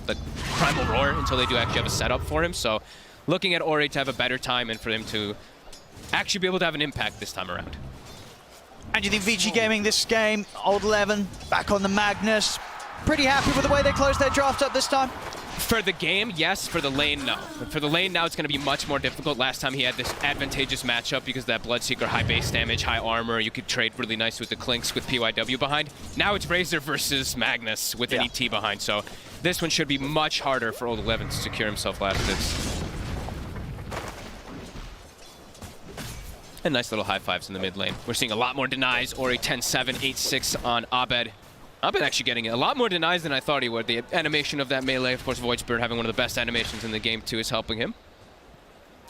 the Primal Roar until they do actually have a setup for him. So looking at Ori to have a better time and for him to actually be able to have an impact this time around. And do you think VG Gaming this game, Old 11, back on the Magnus, pretty happy with the way they closed their draft up this time? For the game, yes. For the lane, no. For the lane now, it's going to be much more difficult. Last time he had this advantageous matchup because of that Bloodseeker, high base damage, high armor. You could trade really nice with the Clinks with PYW behind. Now it's Razor versus Magnus with an ET behind. So this one should be much harder for Old 11 to secure himself last hits. And nice little high fives in the mid lane. We're seeing a lot more denies. Ori 10-7, 8-6 on Abed. Abed actually getting a lot more denies than I thought he would. The animation of that melee, of course, Void Spirit having one of the best animations in the game too is helping him.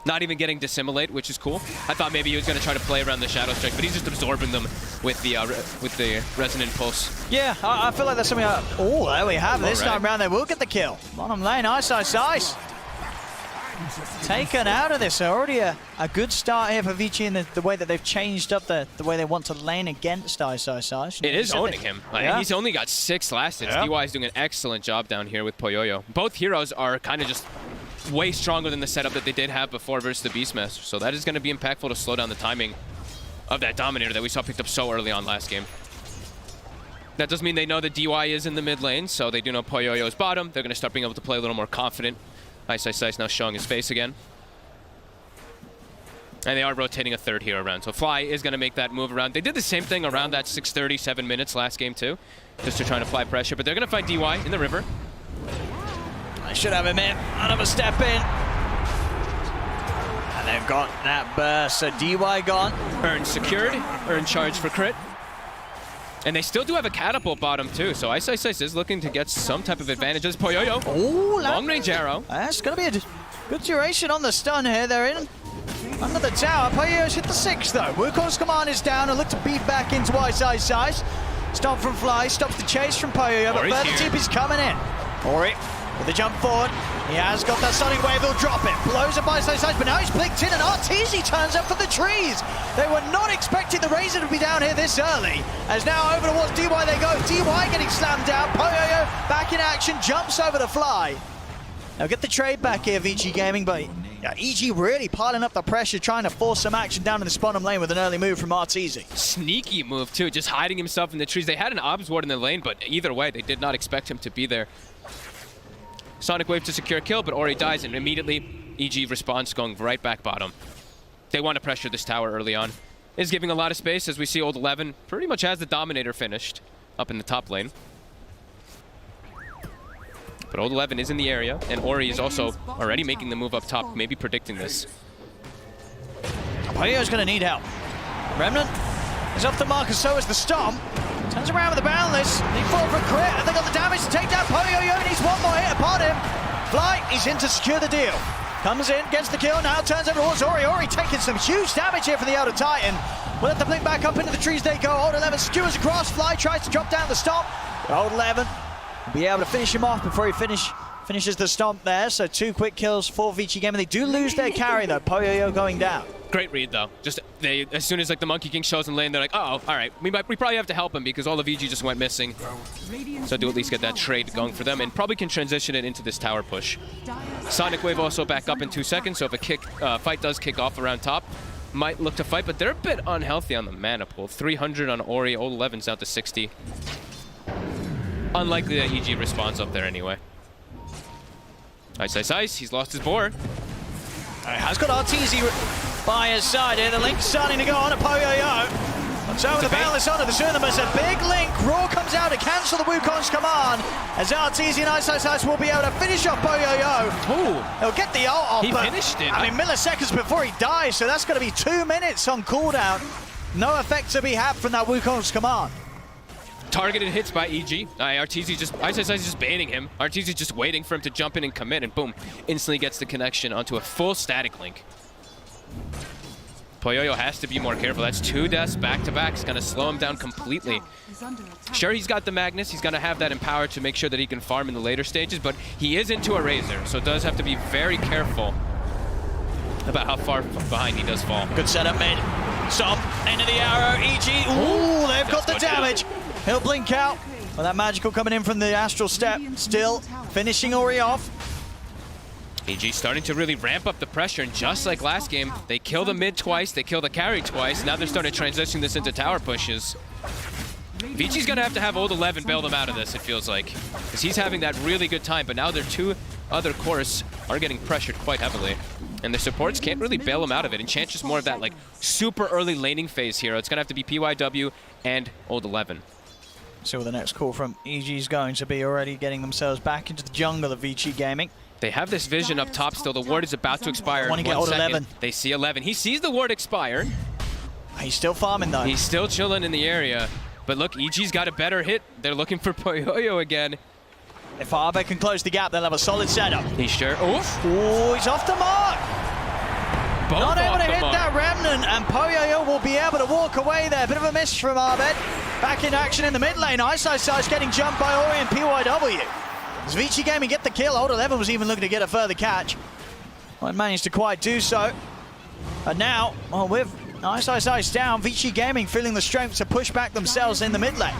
Not even getting Dissimulate, which is cool. I thought maybe he was going to try to play around the Shadow Strike, but he's just absorbing them with the Resonant Pulse. Yeah, I feel like that's something oh, there we have this time around. They will get the kill. Bottom lane, Ice. Taken out of this. Already a good start here for Vici in the way that they've changed up the way they want to lane against Ice. It is owning him. He's only got 6 last hits. DY is doing an excellent job down here with Poyoyo. Both heroes are kind of just way stronger than the setup that they did have before versus the Beastmaster. So that is going to be impactful to slow down the timing of that Dominator that we saw picked up so early on last game. That does mean they know that DY is in the mid lane, so they do know Poyoyo is bottom. They're going to start being able to play a little more confident. Ice now showing his face again. And they are rotating a third hero around. So Fly is going to make that move around. They did the same thing around that 6:37 minutes last game too, just to try to apply pressure. But they're going to find DY in the river. I should have him in. Another step in. And they've got that burst. So DY gone. Earn secured. Earn charge for crit. And they still do have a catapult bottom too, so Ice is looking to get some type of advantage. As Poyoyo, long-range arrow. That's going to be a good duration on the stun here. They're in under the tower. Poyoyo's hit the 6 though. Wukong's command is down and look to beat back into Ice. Stomp from Fly, stops the chase from Poyoyo, but further TP is coming in. Ori with the jump forward. He has got that stunning wave, he'll drop it. Blows up by Ice, but now he's blinked in and Arteezy turns up for the trees. They were not expecting the Razor to be down here this early. As now over towards DY they go. DY getting slammed down. Poyoyo back in action, jumps over the Fly. Now get the trade back here, VG Gaming, but EG really piling up the pressure, trying to force some action down in the bottom lane with an early move from Arteezy. Sneaky move too, just hiding himself in the trees. They had an Obs Ward in the lane, but either way, they did not expect him to be there. Sonic Wave to secure kill, but Ori dies, and immediately EG responds, going right back bottom. They want to pressure this tower early on. Is giving a lot of space, as we see Old 11 pretty much has the Dominator finished up in the top lane. But Old 11 is in the area, and Ori is also already making the move up top, maybe predicting this. Poyoyo's going to need help. Remnant is off the mark, and so is the Stomp. Turns around with the Boundless. He fought for crit, and they got the damage to take down Poyoyo. Needs one more hit upon him. Fly, he's in to secure the deal. Comes in, gets the kill, now turns over towards Ori. Ori taking some huge damage here from the Elder Titan. We'll let the blink back up into the trees they go. Old 11 skewers across. Fly tries to drop down the Stomp. But Old 11 will be able to finish him off before he finishes the Stomp there. So 2 quick kills for Vici Gaming. They do lose their carry though. Poyoyo going down. Great read though. Just as soon as like the Monkey King shows in lane, they're like, uh oh, all right, we probably have to help him because all of EG just went missing. So do at least get that trade going for them, and probably can transition it into this tower push. Sonic Wave also back up in 2 seconds, so if a fight does kick off around top, might look to fight, but they're a bit unhealthy on the mana pool. 300 on Ori, Old 11's down to 60. Unlikely that EG responds up there anyway. Ice, he's lost his board. Has got Arteezy by his side here. The link's starting to go on to Poyoyo. So the Boundless onto the Tsunamis. A big link. Roar comes out to cancel the Wukong's command. As Arteezy and Ice will be able to finish off Poyoyo. Ooh. He'll get the ult off. He finished it. I mean, milliseconds before he dies, so that's going to be 2 minutes on cooldown. No effect to be had from that Wukong's command. Targeted hits by EG. Arteezy Ice is just baiting him. Arteezy just waiting for him to jump in and commit, and boom, instantly gets the connection onto a full static link. Poyoyo has to be more careful. That's 2 deaths back-to-back. It's going to slow him down completely. Sure, he's got the Magnus. He's going to have that empower to make sure that he can farm in the later stages, but he is into a Razor, so does have to be very careful about how far behind he does fall. Good setup mid. Stop. Into the arrow. EG. Ooh, they've got the damage. He'll blink out. Well, that magical coming in from the Astral Step, still finishing Ori off. EG starting to really ramp up the pressure, and just like last game, they kill the mid twice, they kill the carry twice. Now they're starting to transition this into tower pushes. Viici's gonna have to have Old 11 bail them out of this, it feels like, because he's having that really good time, but now their two other cores are getting pressured quite heavily. And the supports can't really bail them out of it. Enchant's just more of that like super early laning phase hero. It's gonna have to be PYW and Old 11. So the next call from EG is going to be already getting themselves back into the jungle of Vici Gaming. They have this vision up top still. The ward is about to expire. Want to get Old 11. They see 11. He sees the ward expire. He's still farming though. He's still chilling in the area. But look, EG's got a better hit. They're looking for Poyoyo again. If Arbe can close the gap, they'll have a solid setup. He's sure. Oof. Oh, he's off the mark. Both Not able to hit mark. that Remnant, and Poyoyo will be able to walk away there. Bit of a miss from Arbed. Back in action in the mid lane. Ice getting jumped by Ori and PYW. As Vici Gaming get the kill, Old 11 was even looking to get a further catch. Well, managed to quite do so. And now, well, with Ice down, Vici Gaming feeling the strength to push back themselves in the mid lane.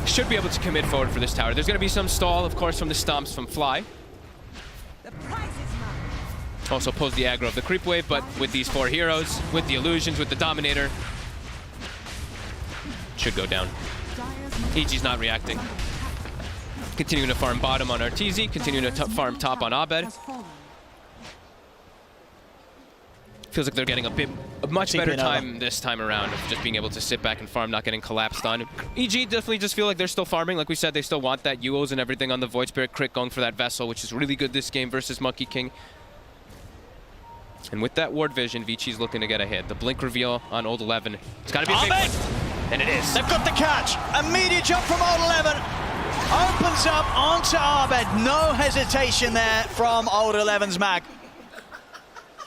Should be able to commit forward for this tower. There's going to be some stall, of course, from the stomps from Fly. Also pulls the aggro of the creep wave, but with these four heroes, with the illusions, with the Dominator, should go down. EG's not reacting. Continuing to farm bottom on Arteezy, continuing to farm top on Abed. Feels like they're getting a much better time this time around of just being able to sit back and farm, not getting collapsed on. EG definitely just feel like they're still farming. Like we said, they still want that UOs and everything on the Void Spirit crit, going for that Vessel, which is really good this game versus Monkey King. And with that ward vision, Vici's looking to get a hit. The blink reveal on Old 11. It's got to be a big one. And it is. They've got the catch. Immediate jump from Old 11. Opens up onto Arbed. No hesitation there from Old 11's mag.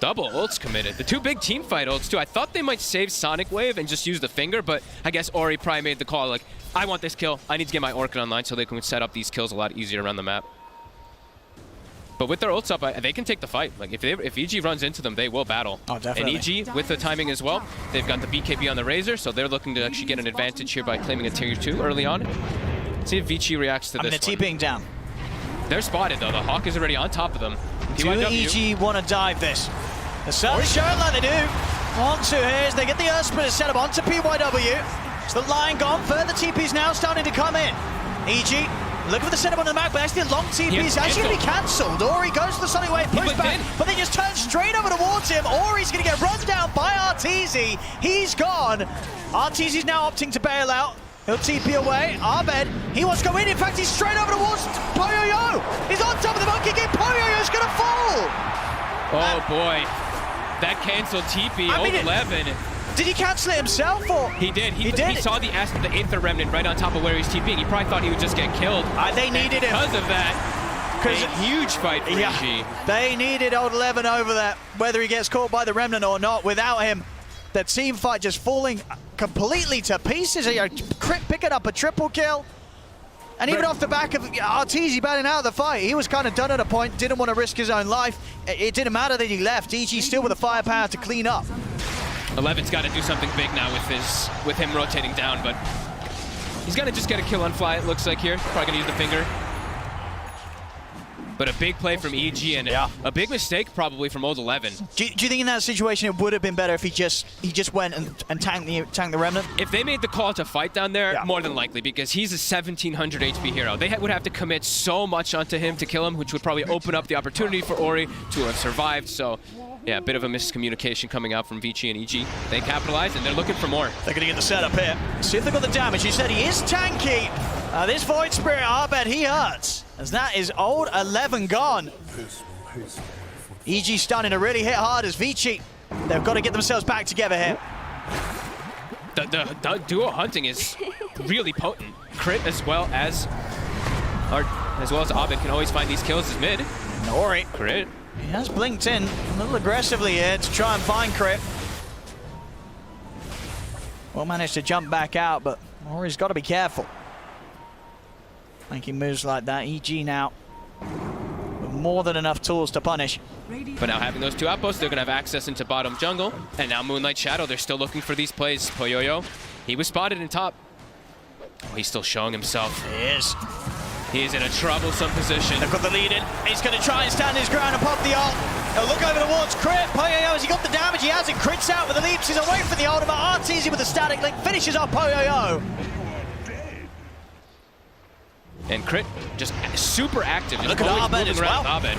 Double ults committed. The two big team fight ults too. I thought they might save Sonic Wave and just use the finger, but I guess Ori probably made the call like, I want this kill. I need to get my Orchid online so they can set up these kills a lot easier around the map. But with their ults up, they can take the fight. Like if EG runs into them, they will battle. Oh, definitely. And EG, with the timing as well, they've got the BKB on the Razor, so they're looking to actually get an advantage here by claiming a tier 2 early on. Let's see if Vici reacts to this they're TPing down. They're spotted though. The Hawk is already on top of them. Do EG want to dive this? They're certainly showing like they do. 1-2 here as they get the Earth Splitter set up onto PYW. So the line gone. Further TP's now starting to come in. EG looking for the setup on the map, but actually a long TP is actually going to be cancelled. Ori goes to the Sonic Wave, push back, but they just turn straight over towards him. Ori's going to get run down by Arteezy. He's gone. Arteezy's now opting to bail out. He'll TP away. Arbed, he wants to go in. In fact, he's straight over towards Poyoyo. He's on top of the Monkey King. Poyoyo's going to fall. Oh boy. That canceled TP, Old 11. Did he cancel it himself, or? He did. He saw the Aether Remnant right on top of where he's TPing. He probably thought he would just get killed. They needed him. Because of that, a huge fight for EG. They needed Old 11 over there, whether he gets caught by the Remnant or not. Without him, the team fight just falling completely to pieces. Crit picking up a triple kill. And even off the back of Arteezy batting out of the fight, he was kind of done at a point, didn't want to risk his own life. It didn't matter that he left. EG still with the firepower to clean up. 11's got to do something big now with him rotating down, but he's going to just get a kill on Fly, it looks like here. Probably going to use the finger. But a big play from EG and a big mistake probably from Old 11. Do you think in that situation it would have been better if he just went and tanked the Remnant? If they made the call to fight down there, more than likely, because he's a 1700 HP hero. They would have to commit so much onto him to kill him, which would probably open up the opportunity for Ori to have survived. So yeah, a bit of a miscommunication coming out from Vici and EG. They capitalized and they're looking for more. They're going to get the setup here. See if they got the damage. You said he is tanky. This Void Spirit, Arbed, he hurts. As that is Old 11 gone. EG starting to really hit hard as Vici. They've got to get themselves back together here. The duo hunting is really potent. Crit as well as Abed can always find these kills as mid. Ori. Crit. He has blinked in a little aggressively here to try and find Crit. Well managed to jump back out, but Ori's got to be careful. Making moves like that. EG now with more than enough tools to punish. But now having those two outposts, they're going to have access into bottom jungle. And now Moonlight Shadow, they're still looking for these plays. Poyoyo He was spotted in top. Oh, he's still showing himself. He is. He is in a troublesome position. They've got the lead in. He's going to try and stand his ground and pop the ult. He'll look over towards Crit. Poyoyo, has he got the damage? He hasn't. Crit's out with the leaps. He's away from the ultimate. Arteezy with the static link finishes off Poyoyo. And Crit just super active. Just look at Abed as well. Abed.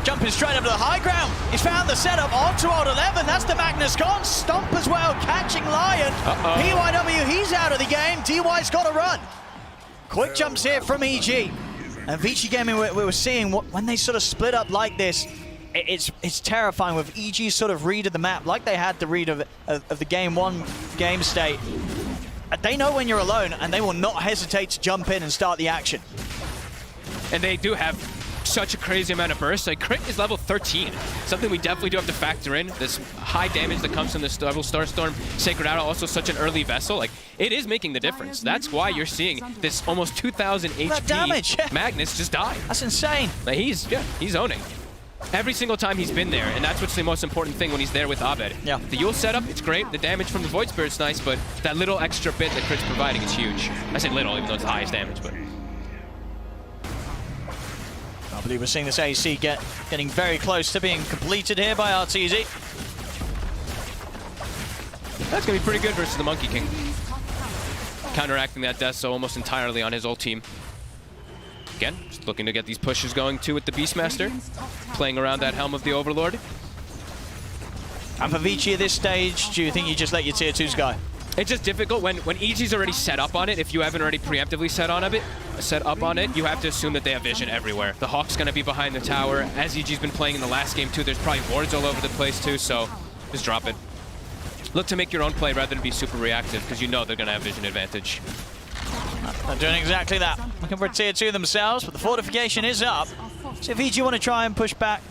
Jumping straight up to the high ground. He's found the setup onto Old 11. That's the Magnus gone. Stomp as well, catching Lion. PYW, he's out of the game. DY's got to run. Quick jumps here from EG. And Vici Gaming, we were seeing when they sort of split up like this, it's terrifying with EG's sort of read of the map, like they had the read of the game one game state. They know when you're alone, and they will not hesitate to jump in and start the action. And they do have such a crazy amount of burst. Like, Crit is level 13. Something we definitely do have to factor in. This high damage that comes from this level Starstorm, Sacred Arrow, also such an early vessel. Like, it is making the difference. That's why you're seeing this almost 2,000 HP damage. Magnus just die. That's insane. Like, he's owning. Every single time he's been there, and that's what's the most important thing when he's there with Abed. Yeah. The Yule setup, it's great. The damage from the Void Spirit's nice, but that little extra bit that Crit's providing is huge. I say little, even though it's the highest damage, but... I believe we're seeing this AC getting very close to being completed here by Arteezy. That's going to be pretty good versus the Monkey King. Counteracting that death so almost entirely on his ult team. Again, just looking to get these pushes going too with the Beastmaster. Playing around that Helm of the Overlord. And for Vici at this stage, do you think you just let your tier 2s go? It's just difficult when EG's already set up on it. If you haven't already preemptively set up on it, you have to assume that they have vision everywhere. The Hawk's going to be behind the tower. As EG's been playing in the last game too, there's probably wards all over the place too, so just drop it. Look to make your own play rather than be super reactive, because you know they're going to have vision advantage. They're doing exactly that. Looking for a tier 2 themselves, but the fortification is up. So if EG want to try and push back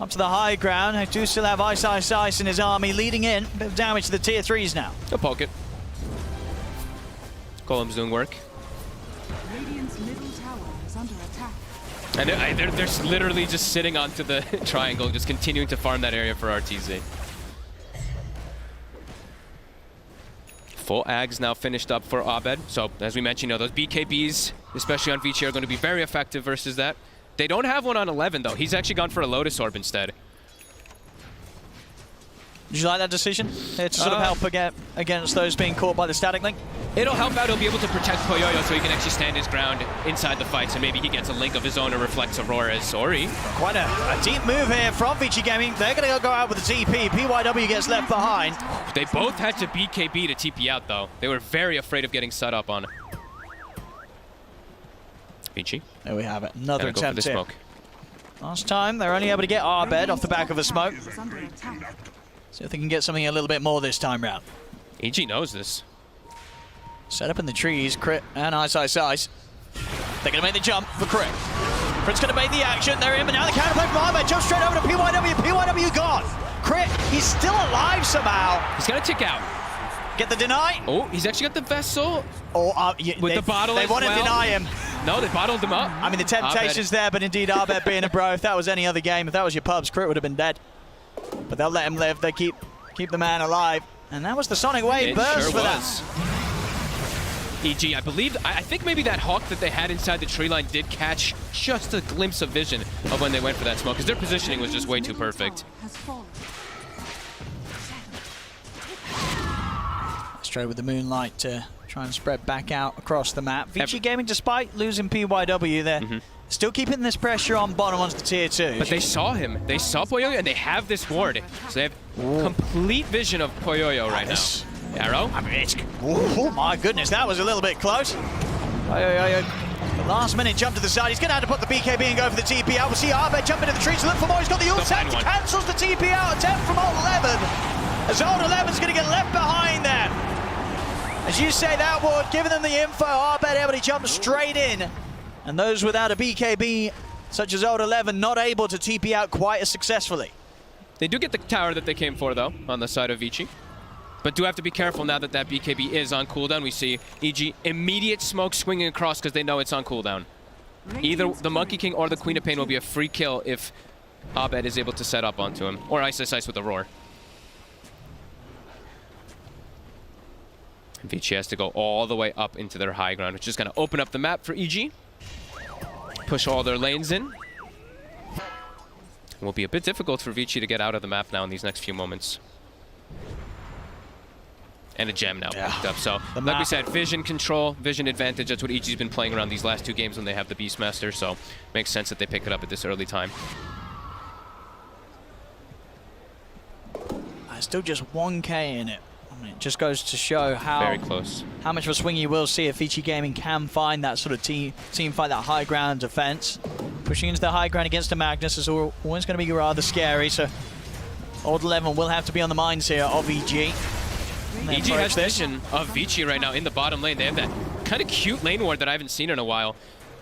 up to the high ground, they do still have Ice in his army leading in. A bit of damage to the tier 3s now. They'll poke it. Golem's doing work. Radiant's middle tower is under attack. And they're literally just sitting onto the triangle, just continuing to farm that area for RTZ. Full Ags now finished up for Abed. So, as we mentioned, those BKBs, especially on Vici, are going to be very effective versus that. They don't have one on 11, though. He's actually gone for a Lotus Orb instead. Did you like that decision? To sort of help against those being caught by the static link? It'll help out. He'll be able to protect Poyoyo so he can actually stand his ground inside the fights, and maybe he gets a link of his own or reflects Aurora's. Ori. Quite a deep move here from Vici Gaming. They're going to go out with the TP. PYW gets left behind. They both had to BKB to TP out, though. They were very afraid of getting set up on. Vici. There we have it. Another attempt here. Smoke. Last time, they're only able to get Abed off the back of a smoke. See if they can get something a little bit more this time round. EG knows this. Set up in the trees, Crit and Ice. They're going to make the jump for Crit. Crit's going to make the action. They're in, but now the counterplay from Abed. Jump straight over to PYW. PYW gone. Crit, he's still alive somehow. He's going to tick out. Get the deny. Oh, he's actually got the Vessel. Oh, with the bottle They as want to well. deny him. No, they bottled him up. I mean, the temptation's there, but indeed, Abed being a bro, if that was any other game, if that was your pubs, Crit would have been dead. But they'll let him live. They keep the man alive. And that was the Sonic Wave burst for that. EG, I think maybe that Hawk that they had inside the tree line did catch just a glimpse of vision of when they went for that smoke, because their positioning was just way too perfect. Straight with the moonlight to try and spread back out across the map. Vici Gaming, despite losing PYW there, still keeping this pressure on bottom onto the tier 2. But they saw him. They saw Poyoyo, and they have this ward. So they have complete vision of Poyoyo right now. Arrow? I mean, oh my goodness, that was a little bit close. The last minute jump to the side. He's going to have to put the BKB and go for the TP out. We'll see Abed jump into the trees to look for more. He's got the ult set. Cancels the TP out attempt from Old 11. As Old 11's going to get left behind there. As you say, that would, giving them the info, Abed able to jump straight in. And those without a BKB, such as Old 11, not able to TP out quite as successfully. They do get the tower that they came for, though, on the side of Vici. But do have to be careful now that that BKB is on cooldown. We see EG immediate smoke swinging across because they know it's on cooldown. Either the Monkey King or the Queen of Pain will be a free kill if Abed is able to set up onto him. Or Ice with a roar. Vici has to go all the way up into their high ground, which is going to open up the map for EG. Push all their lanes in. It will be a bit difficult for Vici to get out of the map now in these next few moments. And a gem now picked up. So, like we said, vision control, vision advantage. That's what EG's been playing around these last 2 games when they have the Beastmaster. So, makes sense that they pick it up at this early time. Still just 1k in it. I mean, it just goes to show how very close. How much of a swing you will see if Vici Gaming can find that sort of team fight, that high ground defense. Pushing into the high ground against a Magnus is always going to be rather scary. So, Old 11 will have to be on the minds here of EG. EG has vision of Vici right now in the bottom lane. They have that kind of cute lane ward that I haven't seen in a while.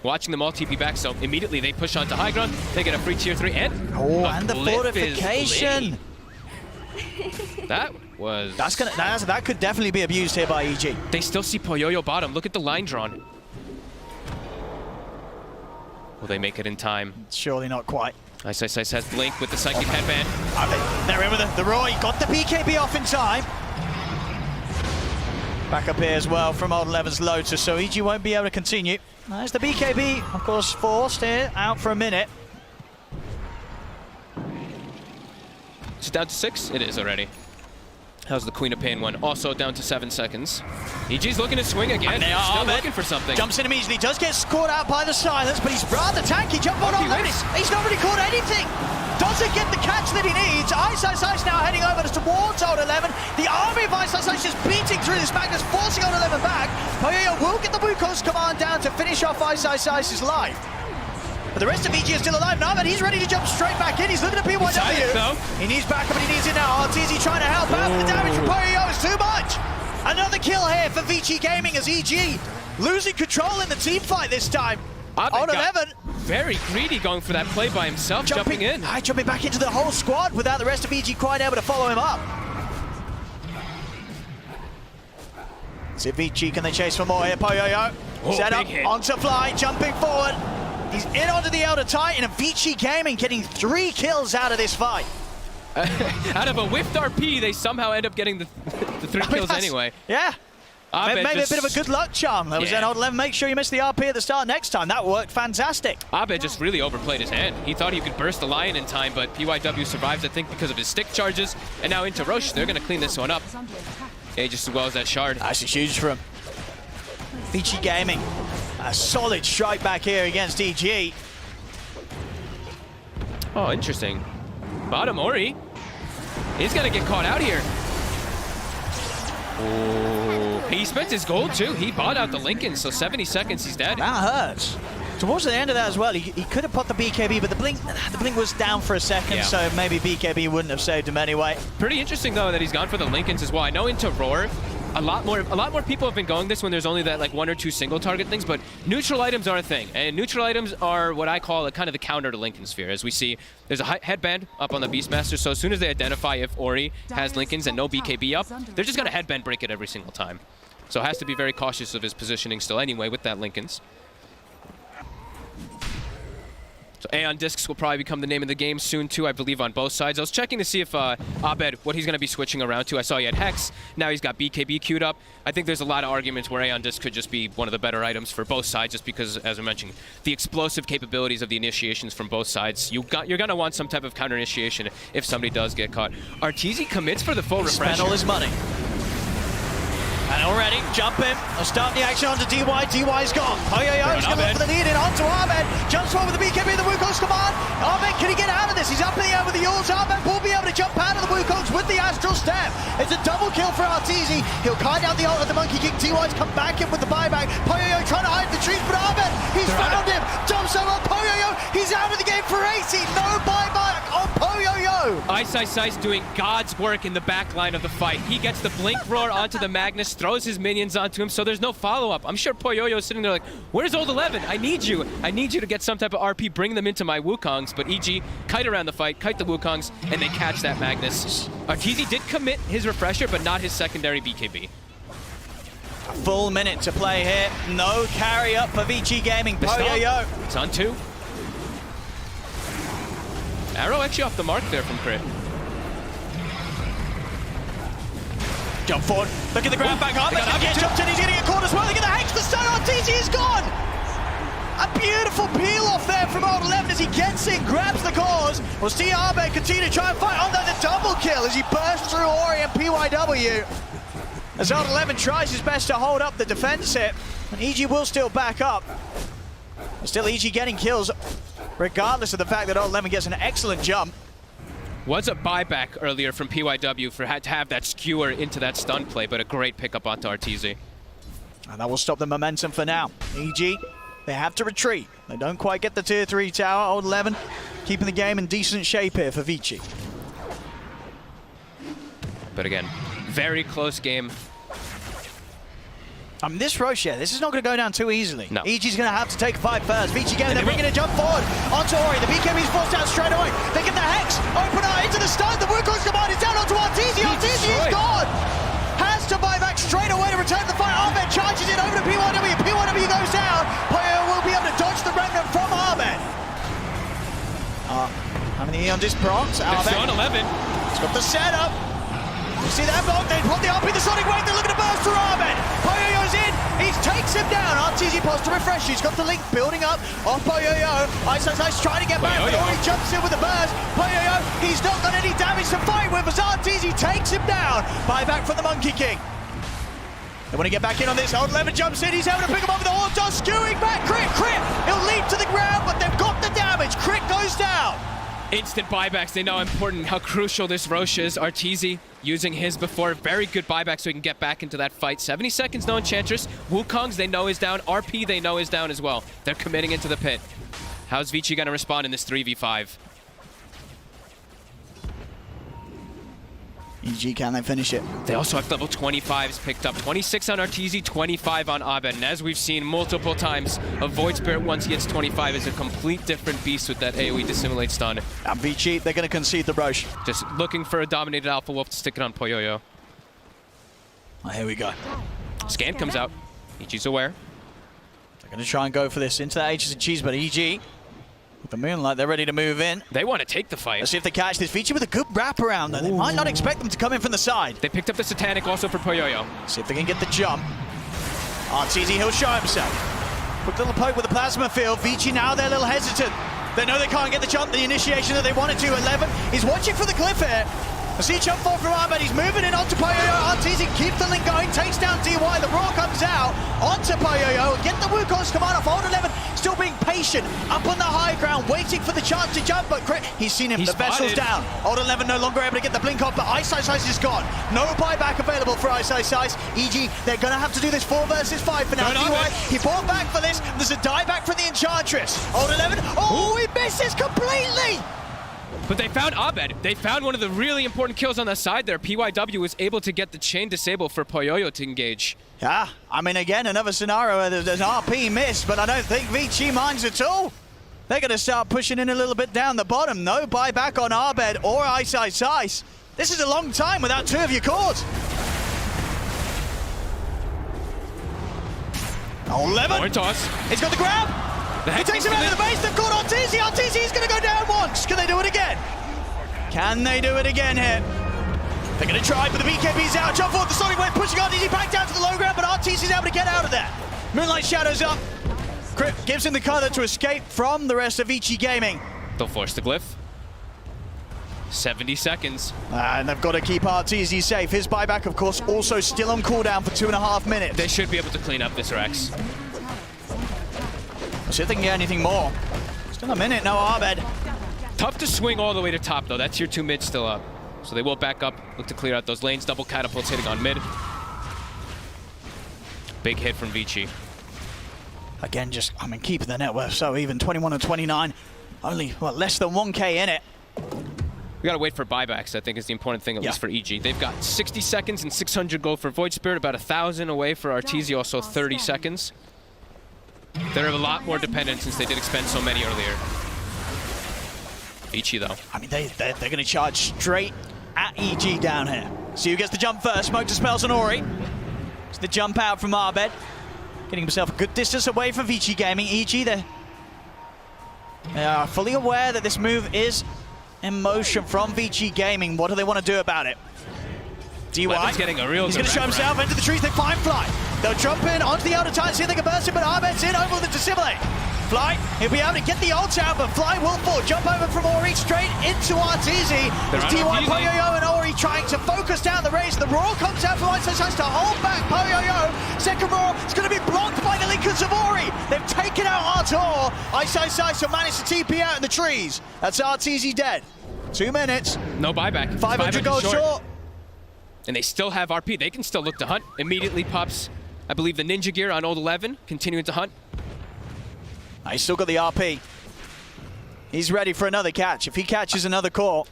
Watching them all TP back, so immediately they push onto high ground. They get a free tier 3 and the fortification. That was... That could definitely be abused here by EG. They still see Poyoyo bottom. Look at the line drawn. Will they make it in time? Surely not quite. Ice has Blink with the Psychic Headband. They're in with the Roy. Got the BKB off in time. Back up here as well from Old 11's Lotus, so EG won't be able to continue. There's the BKB, of course, forced here, out for a minute. Is it down to 6? It is already. How's the Queen of Pain one? Also down to 7 seconds. EG's looking to swing again. They are looking for something. Jumps in immediately, does get caught out by the silence, but he's rather tanky. Jump on Old 11. He's not really caught anything. Doesn't get the catch that he needs. Ice now heading over towards Old 11. The army of Ice just beating through this Magnus, forcing Old 11 back. Poyoyo will get the Wukong's command down to finish off Ice's life. But the rest of EG is still alive now, but he's ready to jump straight back in. He's looking at PYW. He needs backup, but he needs it now. RTZ trying to help out, but the damage from Poyoyo is too much. Another kill here for Vici Gaming as EG losing control in the team fight this time. Old 11. Very greedy going for that play by himself, jumping in. Jumping back into the whole squad without the rest of EG quite able to follow him up. See Vici, can they chase for more here? Poyoyo set up onto Fly, jumping forward. He's in onto the Elder Titan, and Vici Gaming getting 3 kills out of this fight. Out of a whiffed RP, they somehow end up getting the 3 kills anyway. Yeah. Maybe a bit of a good luck charm. That was an Old 11. Make sure you miss the RP at the start next time. That worked fantastic. Abe just really overplayed his hand. He thought he could burst the Lion in time, but PYW survives, I think, because of his stick charges. And now into Roche, they're going to clean this one up. Yeah, just as well as that shard. That's huge for him. Vici Gaming, a solid strike back here against EG. Oh, interesting. Bottom Ori. He's going to get caught out here. Oh, he spent his gold too. He bought out the Lincoln, so 70 seconds, he's dead. That hurts. Towards the end of that as well, he could have put the BKB, but the blink was down for a second, so maybe BKB wouldn't have saved him anyway. Pretty interesting though that he's gone for the Lincolns as well. I know into Roar, a lot more people have been going this when there's only that like 1 or 2 single target things, but neutral items are a thing, and neutral items are what I call kind of the counter to Lincoln Sphere. As we see, there's a headband up on the Beastmaster, so as soon as they identify if Ori has Lincolns and no BKB up, they're just gonna headband break it every single time. So has to be very cautious of his positioning still anyway with that Lincolns. So Aeon Discs will probably become the name of the game soon too, I believe, on both sides. I was checking to see if Abed, what he's going to be switching around to. I saw he had Hex, now he's got BKB queued up. I think there's a lot of arguments where Aeon Disc could just be one of the better items for both sides, just because, as I mentioned, the explosive capabilities of the initiations from both sides. You're going to want some type of counter initiation if somebody does get caught. Arteezy commits for the full refresher. Spent all his money. And already, jumping, start the action onto DY. DY's gone. Poyoyo's going to look for the lead in onto Ahmed. Jumps forward with the BKB, the Wukong's command. Ahmed, can he get out of this? He's up in the air with the Yules. Ahmed will be able to jump out of the Wukong's with the Astral Step. It's a double kill for Arteezy. He'll kite out the ult of the Monkey King. DY's come back in with the buyback. Poyoyo trying to hide the trees, but Ahmed, he's found him. Jumps over Poyoyo. He's out of the game for 80. No buyback on Poyoyo. Ice doing God's work in the back line of the fight. He gets the Blink Roar onto the Magnus, throws his minions onto him, so there's no follow-up. I'm sure Poyoyo is sitting there like, where's Old 11? I need you to get some type of RP, bring them into my Wukongs. But EG kite around the fight, kite the Wukongs, and they catch that Magnus. Arteezy did commit his refresher, but not his secondary BKB. A full minute to play here. No carry up for Vici Gaming. Poyoyo. It's on 2. Arrow actually off the mark there from Crit. Jump forward. Look at the grab back up. Again, jumped in. He's going to get caught as well. Look at the Hex. The stun on TZ is gone. A beautiful peel off there from Old 11 as he gets in, grabs the cause. We'll see Abed continue to try and fight. Oh, no, the double kill as he bursts through Ori and PYW. As Old 11 tries his best to hold up the defense hit. And EG will still back up. Still EG getting kills, regardless of the fact that Old 11 gets an excellent jump. Was a buyback earlier from PYW for had to have that skewer into that stun play, but a great pickup onto RTZ. And that will stop the momentum for now. EG, they have to retreat. They don't quite get the tier 3 tower. Old 11 keeping the game in decent shape here for Vici. But again, very close game. I mean, this Roche, this is not going to go down too easily. No. EG's going to have to take a fight first. Vici again, they're bringing a jump forward onto Ori. The BKB's forced out straight away. They get the Hex, open out into the stun. The Wukong's command is down onto RTZ. RTZ is gone. Has to buy back straight away to return the fight. Abed charges it over to PYW. PYW goes down. Poyo will be able to dodge the remnant from Abed. How many Eon disc procs? It's on 11. He's got the setup. You see that block? They pop the RP, the Sonic Wave. They're looking to burst through Abed. Poyoyo's in. He takes him down. RTZ pulls to refresh. He's got the link building up off Poyoyo. Ice trying to get back, but Ori jumps in with the burst. Poyoyo, he's not got any damage to fight with as RTZ takes him down. Buyback from the Monkey King. They want to get back in on this. Old 11 jumps in. He's able to pick him up with the Horde Toss. Skewing back. Crit. He'll leap to the ground, but they've got the damage. Crit goes down. Instant buybacks, they know how important, how crucial this Roche is. RTZ using his before, very good buyback so he can get back into that fight. 70 seconds, no Enchantress. Wukong's they know is down. RP they know is down as well. They're committing into the pit. How's Vici gonna respond in this 3v5? EG, can they finish it? They also have level 25s picked up. 26 on RTZ, 25 on Abed. And as we've seen multiple times, a Void Spirit once he hits 25 is a complete different beast with that AoE Dissimulate stun. And Vici, they're going to concede the Roche. Just looking for a dominated Alpha Wolf to stick it on Poyoyo. Oh, here we go. Scan comes out. EG's aware. They're going to try and go for this into that H's and Cheese, but EG, with the Moonlight, they're ready to move in. They want to take the fight. Let's see if they catch this Vici with a good wraparound, though. They might not expect them to come in from the side. They picked up the Satanic also for Poyoyo. See if they can get the jump. RTZ, he'll show himself. Quick little poke with the Plasma Field. Vici now, they're a little hesitant. They know they can't get the jump, the initiation that they wanted to. 11, he's watching for the cliff here. I see jump forward from Abed, he's moving in onto Poyoyo. RTZ keeps the link going, takes down DY. The Roar comes out onto Poyoyo. Get the Wukong's command off. Old 11 still being patient, up on the high ground, waiting for the chance to jump, but he's seen him, the vessel's down. Old 11 no longer able to get the blink off, but Ice is gone. No buyback available for Ice. EG, they're going to have to do this 4 versus 5 for now. DY, he bought back for this. There's a dieback for the Enchantress. Old 11, oh, he misses completely! But they found Abed. They found one of the really important kills on the side there. PYW was able to get the chain disable for Poyoyo to engage. Yeah, I mean, again, another scenario where there's an RP miss, but I don't think Vici minds at all. They're going to start pushing in a little bit down the bottom. No buyback on Abed or Ice. This is a long time without 2 of your cores. 11. More toss. He's got the grab. He takes him out of the base. They've got RTZ. RTZ is going to go down once. Can they do it again? Can they do it again here? They're going to try, but the BKB's out. Jump forward, the Sonic Wave pushing RTZ back down to the low ground, but RTZ's able to get out of there. Moonlight shadows up. Crypt gives him the cover to escape from the rest of Vici Gaming. They'll force the glyph. 70 seconds. And they've got to keep RTZ safe. His buyback, of course, also still on cooldown for 2.5 minutes. They should be able to clean up this Rex. Let's see if they can get anything more. Still a minute, no Abed. Tough to swing all the way to top, though. That's your 2 mid still up. So they will back up, look to clear out those lanes. Double catapults hitting on mid. Big hit from Vici. Again, just, I mean, keeping the net worth so even. 21 and 29. Only, what, less than 1K in it. We gotta wait for buybacks, I think is the important thing, at least for EG. They've got 60 seconds and 600 gold for Void Spirit, about 1,000 away for RTZ, also 30 seconds. They're a lot more dependent since they did expend so many earlier. Vici, though. I mean, they're going to charge straight at EG down here. See who gets the jump first. Smoke dispels on Ori. It's the jump out from Abed. Getting himself a good distance away from Vici Gaming. EG, they are fully aware that this move is in motion from Vici Gaming. What do they want to do about it? DY. Levin's getting a real He's going to show himself into the trees. They find Fly. They'll jump in onto the outer time, see if they can burst it, but Ahmed's in over the Dissimilate. Fly, he'll be able to get the ult out, but Fly will fall. Jump over from Ori straight into Arteezy. There's DY, Poyoyo, and Ori trying to focus down the race. The Roar comes out from Ice to hold back Poyoyo. Second Roar is going to be blocked by the Linkers of Ori. They've taken out Artor. Ice will manage to TP out in the trees. That's Arteezy dead. 2 minutes. No buyback. 500 gold short. And they still have RP. They can still look to hunt. Immediately pops, I believe, the Ninja Gear on Old 11, continuing to hunt. He's still got the RP. He's ready for another catch. If he catches another call.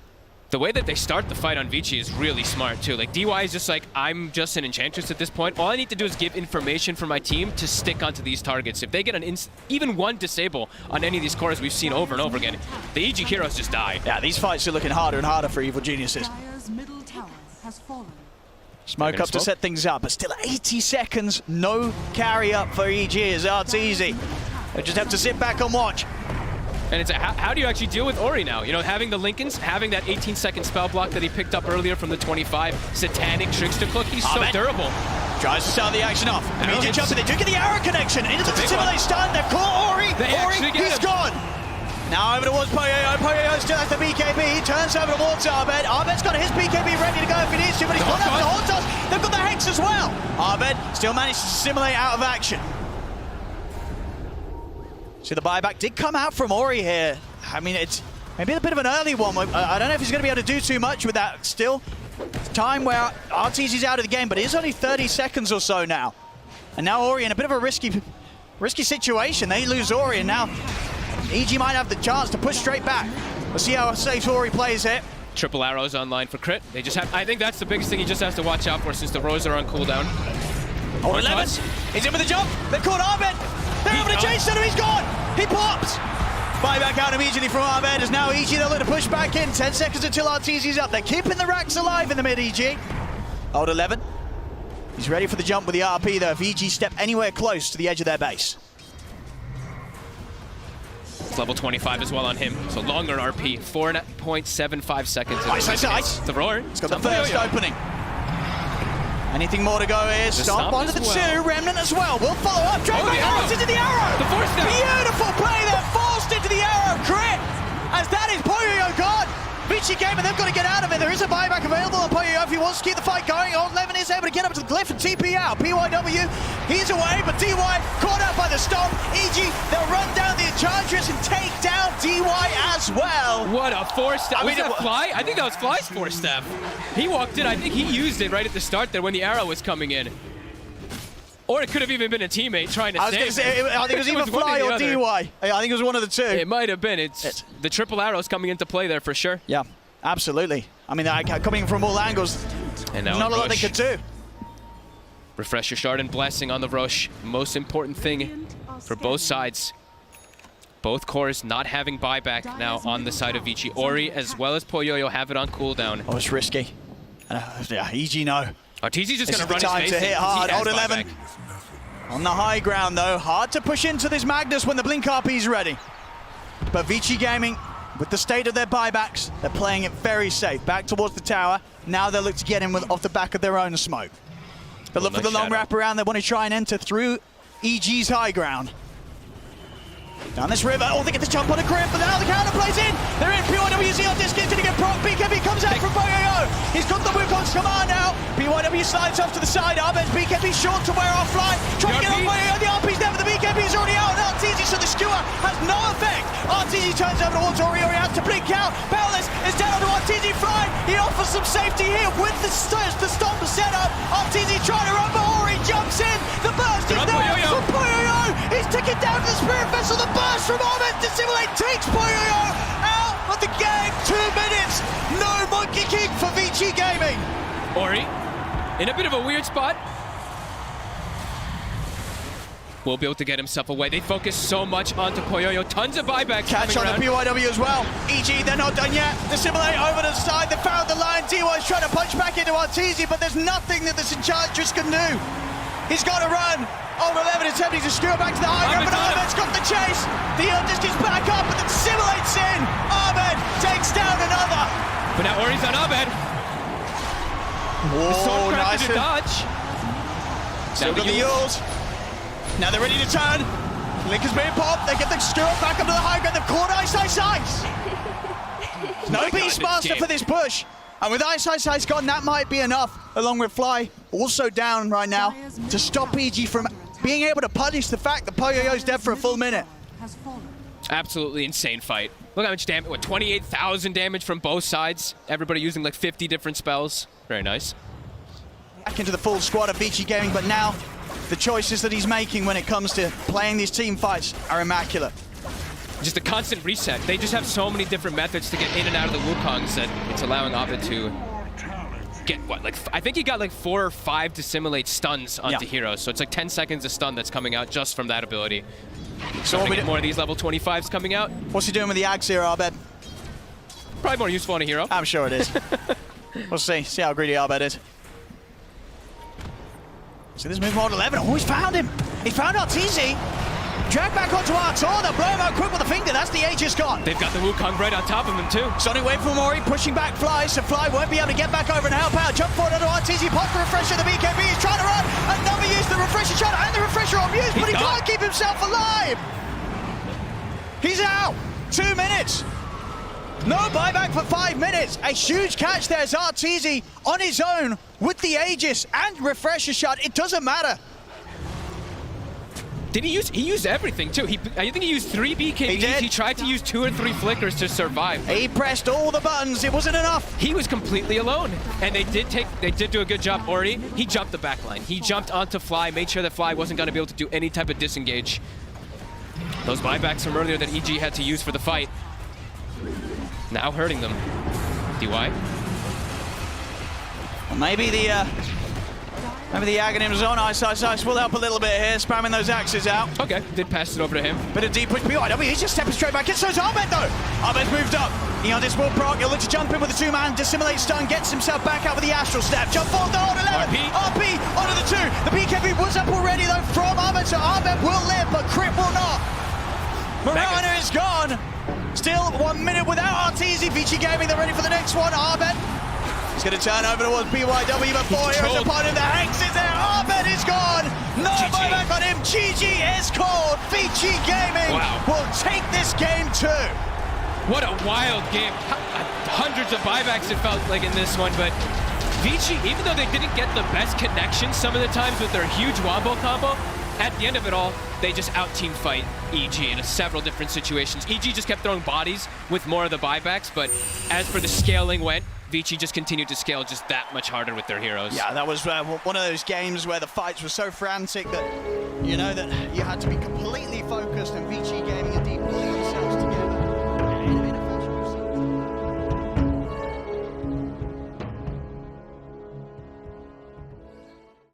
The way that they start the fight on Vici is really smart, too. Like, DY is just like, I'm just an Enchantress at this point. All I need to do is give information for my team to stick onto these targets. If they get even one disable on any of these cores we've seen over and over again, the EG heroes just die. Yeah, these fights are looking harder and harder for Evil Geniuses. Dire's middle tower has fallen. Smoke up to set things up, but still 80 seconds. No carry up for EG as Arteezy. They just have to sit back and watch. And it's how do you actually deal with Ori now? You know, having the Lincolns, having that 18-second spell block that he picked up earlier from the 25 Satanic Trickster Cloak, he's so durable. Tries to start the action off. Immediate jump, and they do get the arrow connection into the Dissimilate stun. They've caught Ori. He's gone. Now over towards Poyoyo. Poyoyo still has the BKB. He turns over towards Abed. Abed's got his BKB ready to go if he needs to, but he's got up the Hortos. They've got the Hex as well. Abed still managed to Dissimilate out of action. So the buyback did come out from Ori here. I mean, it's maybe a bit of an early one. I don't know if he's going to be able to do too much with that still. It's time where Arteezy's out of the game, but it is only 30 seconds or so now. And now Ori in a bit of a risky situation. They lose Ori, and now EG might have the chance to push straight back. We'll see how safe Ori plays here. Triple arrows online for crit. They just have, I think that's the biggest thing he just has to watch out for since the Roars are on cooldown. Oh, 11. He's in with the jump. They caught Ahmed. They're having a chase on him. He's gone. He pops. Buyback out immediately from Ahmed as now EG they'll look to push back in. 10 seconds until Arteezy's up. They're keeping the racks alive in the mid, EG. Old 11. He's ready for the jump with the RP though if EG step anywhere close to the edge of their base. It's level 25 as well on him, so longer RP, 4.75 seconds. Ice. The Roar. It's got the first opening. Anything more to go here? Stomp onto the 2, Remnant as well. We'll follow up. Drake Arrows into the arrow. The force step. Beautiful play there, forced into the arrow. Crit, as that is Poyoyo gone. Vici game, and they've got to get out of it. There is a buyback available on Poyoyo if he wants to keep the fight going. Old Levin is able to get up to the glyph and TP out. PYW, he's away, but DY caught out by the stomp. EG, they'll run down the Enchantress and take down DY as well. What a force step. Was that Fly? I think that was Fly's force step. He walked in, I think he used it right at the start there when the arrow was coming in. Or it could have even been a teammate trying to save him. I think it was either Fly or DY. I think it was one of the two. It might have been. It's the triple arrows coming into play there for sure. Yeah, absolutely. I mean, coming from all angles, and now not a lot they could do. Refresh your shard and blessing on the Rosh. Most important thing for both sides. Both cores not having buyback now on the side of Vici. Ori as well as Poyoyo have it on cooldown. Oh, it's risky. Yeah, EG no. Arteezy's just going to run time his to hit hard. Old 11 on the high ground though. Hard to push into this Magnus when the Blink RP's ready. But Vici Gaming, with the state of their buybacks, they're playing it very safe. Back towards the tower. Now they'll look to get in off the back of their own smoke. But look for the long wrap around. They want to try and enter through EG's high ground. Down this river. Oh, they get the jump on a grip, but now the counter plays in. They're in. PYWZ on disc is going to get proc. BKB comes out from Poyoyo. He's got the Wukong's command now. PYW slides off to the side. Ahmed's BKB short to wear offline. Trying to get on Poyoyo. The RP's there, but the BKB's already out. And Arteezy, so the skewer has no effect. Arteezy turns over towards Ori. Ori has to blink out. Powerless is down to Arteezy flying. He offers some safety here with the stomp setup. Arteezy trying to run, but Ori jumps in. The burst is there from Poyoyo. He's taken down to the Spirit Vessel. The burst from Ahmed. Dissimilate takes Poyoyo out of the game. 2 minutes. No Monkey King for Vici Gaming. Ori in a bit of a weird spot. Will be able to get himself away. They focus so much onto Poyoyo. Tons of buyback. Catch on the PYW as well. EG, they're not done yet. Dissimilate over to the side. They found the line. DY's trying to punch back into Arteezy, but there's nothing that this Enchantress can do. He's got to run. Old 11 attempting to skewer back to the high ground, but Ahmed's got the chase. The Eldest is back up, but the Dissimulate's in. Ahmed takes down another. But now Ori's on Ahmed. Whoa, nice. To dodge. Still got the Yules. Now they're ready to turn. Link has been popped. They get the skill back up to the high ground. They've caught Ice. No Beastmaster for this push. And with Ice gone, that might be enough. Along with Fly, also down right now, to stop EG from being able to punish the fact that Poyoyo's dead for a full minute. Absolutely insane fight. Look how much damage, what, 28,000 damage from both sides. Everybody using like 50 different spells. Very nice. Back into the full squad of Vici Gaming, but now the choices that he's making when it comes to playing these team fights are immaculate. Just a constant reset. They just have so many different methods to get in and out of the Wukongs that it's allowing Ovid to get, what, like, I think he got like 4 or 5 to simulate stuns onto heroes. So it's like 10 seconds of stun that's coming out just from that ability. So we'll get more of these level 25s coming out. What's he doing with the Axe here, Abed? Probably more useful on a hero. I'm sure it is. We'll see how greedy Abed is. So this move on 11. Oh, he's found him. He found Arteezy. Drag back onto Artor. They'll blow him out quick with a finger. That's the Aegis gone. They've got the Wukong right on top of him, too. Sonic Wave from Mori, pushing back Fly, so Fly won't be able to get back over and help out. Jump forward onto Arteezy, pop the refresher. The BKB is trying to run. Another use the refresher shot and the refresher on Muse, but he can't keep himself alive. He's out. 2 minutes. No buyback for 5 minutes. A huge catch there as Arteezy on his own with the Aegis and refresher shot. It doesn't matter. Did he used everything too. I think he used 3 BKBs. He tried to use 2 or 3 flickers to survive. He pressed all the buttons. It wasn't enough. He was completely alone. And they did do a good job. Ori, he jumped the backline. He jumped onto Fly, made sure that Fly wasn't going to be able to do any type of disengage. Those buybacks from earlier that EG had to use for the fight, now hurting them. DY? Well, maybe the Aghanim's on Ice will help a little bit here, spamming those axes out. Okay, did pass it over to him. Bit of deep push BYW, he's just stepping straight back in, so is Ahmed though! Ahmed's moved up. Neondis will proc, he'll look to jump in with the 2-man, dissimulate stun, gets himself back out with the Astral Step. Jump forward to hold 11, RP onto the 2. The BKB was up already though from Ahmed, so Ahmed will live, but Crit will not. Marana is gone. Still 1 minute without Arteezy. Vici Gaming, they're ready for the next one. Ahmed. He's going to turn over towards BYW, but 4 heroes upon him. The Hanks is there. Ahmed is gone. No buyback on him. GG is called. Vici Gaming will take this game too. What a wild game. Hundreds of buybacks it felt like in this one, but Vici, even though they didn't get the best connection some of the times with their huge wombo combo, at the end of it all, they just out-team fight EG in several different situations. EG just kept throwing bodies with more of the buybacks, but as for the scaling went, Vici just continued to scale just that much harder with their heroes. Yeah, that was one of those games where the fights were so frantic that, you know, that you had to be completely focused, and Vici